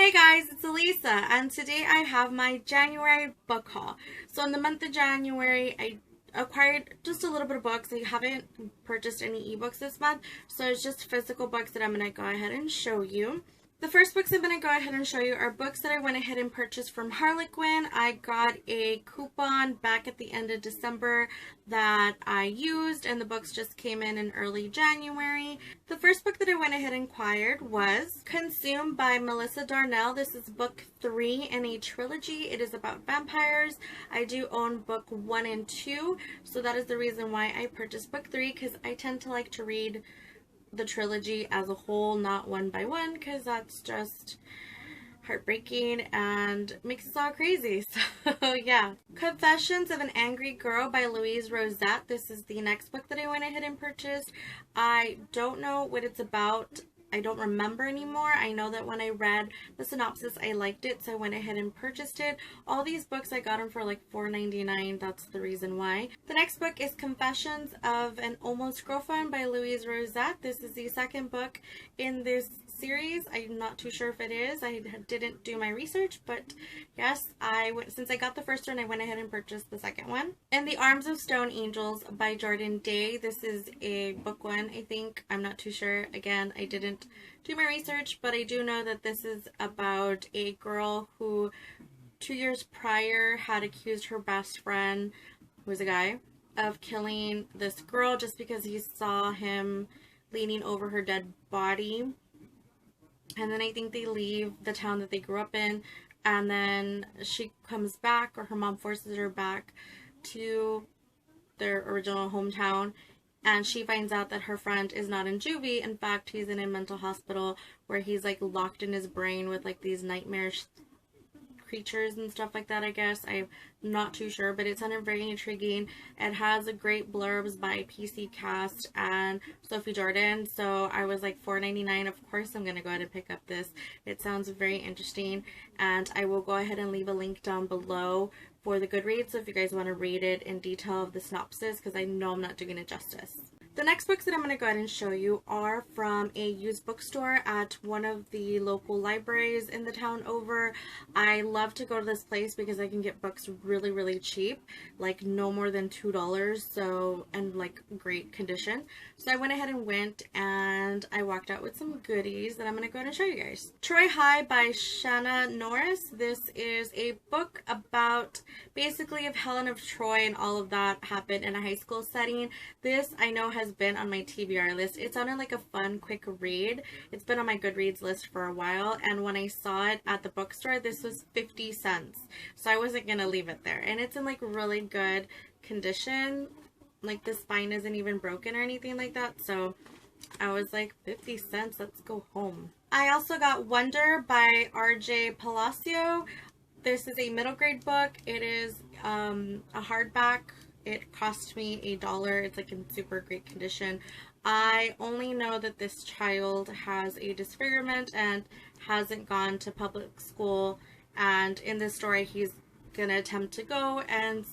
Hey guys, it's Elisa, and today I have my January book haul. So in the month of January, I acquired just a little bit of books. I haven't purchased any ebooks this month, so it's just physical books that I'm going to go ahead and show you. The first books I'm going to go ahead and show you are books that I went ahead and purchased from Harlequin. I got a coupon back at the end of December that I used, and the books just came in early January. The first book that I went ahead and acquired was Consumed by Melissa Darnell. This is book 3 in a trilogy. It is about vampires. I do own book 1 and 2, so that is the reason why I purchased book 3, because I tend to like to read the trilogy as a whole, not one by one, because that's just heartbreaking and makes us all crazy. So yeah. Confessions of an Angry Girl by Louise Rozett. This is the next book that I went ahead and purchased. I don't know what it's about. I don't remember anymore. I know that when I read the synopsis, I liked it, so I went ahead and purchased it. All these books, I got them for like $4.99. That's the reason why. The next book is Confessions of an Almost Girlfriend by Louise Rozett. This is the second book in this series. I'm not too sure if it is. I didn't do my research, but yes, since I got the first one, I went ahead and purchased the second one. In the Arms of Stone Angels by Jordan Day. This is a book 1, I think. I'm not too sure. Again, I didn't do my research, but I do know that this is about a girl who 2 years prior had accused her best friend, who was a guy, of killing this girl just because he saw him leaning over her dead body. And then I think they leave the town that they grew up in, and then she comes back, or her mom forces her back to their original hometown, and she finds out that her friend is not in juvie. In fact, he's in a mental hospital where he's like locked in his brain with like these nightmarish creatures and stuff like that, I guess. I'm not too sure, but it sounded very intriguing. It has a great blurbs by PC Cast and Sophie Jordan, so I was like $4.99. Of course I'm gonna go ahead and pick up this. It sounds very interesting, and I will go ahead and leave a link down below for the Goodreads, so if you guys want to read it in detail of the synopsis, because I know I'm not doing it justice. The next books that I'm going to go ahead and show you are from a used bookstore at one of the local libraries in the town over. I love to go to this place because I can get books really, really cheap, like no more than $2, so, and like great condition. So I went ahead and I walked out with some goodies that I'm going to go ahead and show you guys. Troy High by Shana Norris. This is a book about basically if Helen of Troy and all of that happened in a high school setting. This I know has been on my TBR list. It sounded like a fun, quick read. It's been on my Goodreads list for a while, and when I saw it at the bookstore, this was 50 cents. So I wasn't gonna leave it there. And it's in like really good condition. Like the spine isn't even broken or anything like that. So I was like, 50 cents, let's go home. I also got Wonder by RJ Palacio. This is a middle grade book. It is a hardback. It cost me $1. It's like in super great condition. I only know that this child has a disfigurement and hasn't gone to public school, and in this story he's gonna attempt to go, and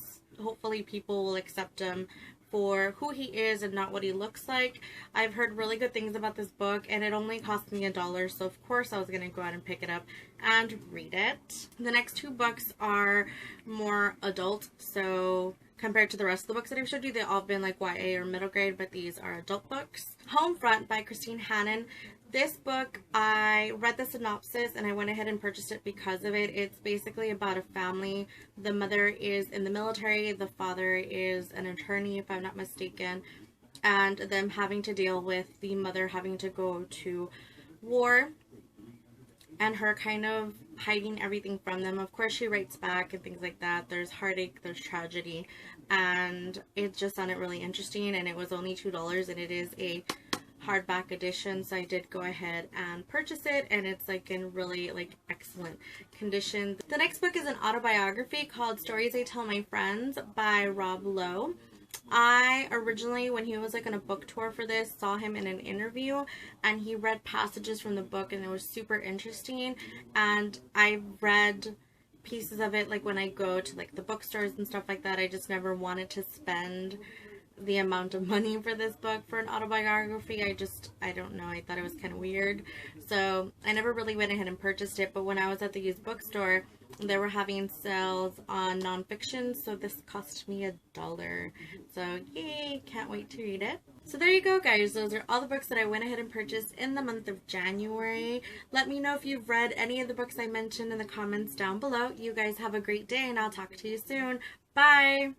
hopefully people will accept him for who he is and not what he looks like. I've heard really good things about this book, and it only cost me $1, so of course I was going to go out and pick it up and read it. The next 2 books are more adult, so compared to the rest of the books that I've showed you, they've all been like YA or middle grade, but these are adult books. Homefront by Kristin Hannon. This book, I read the synopsis and I went ahead and purchased it because of it. It's basically about a family. The mother is in the military, the father is an attorney, if I'm not mistaken, and them having to deal with the mother having to go to war and her kind of hiding everything from them. Of course, she writes back and things like that. There's heartache, there's tragedy, and it just sounded really interesting, and it was only $2, and it is a hardback edition, so I did go ahead and purchase it, and it's like in really like excellent condition. The next book is an autobiography called Stories I Tell My Friends by Lowe. I originally, when he was like on a book tour for this, saw him in an interview, and he read passages from the book, and it was super interesting, and I read pieces of it like when I go to like the bookstores and stuff like that. I just never wanted to spend the amount of money for this book for an autobiography. I don't know. I thought it was kind of weird. So I never really went ahead and purchased it. But when I was at the used bookstore, they were having sales on nonfiction. So this cost me $1. So yay, can't wait to read it. So there you go, guys. Those are all the books that I went ahead and purchased in the month of January. Let me know if you've read any of the books I mentioned in the comments down below. You guys have a great day, and I'll talk to you soon. Bye!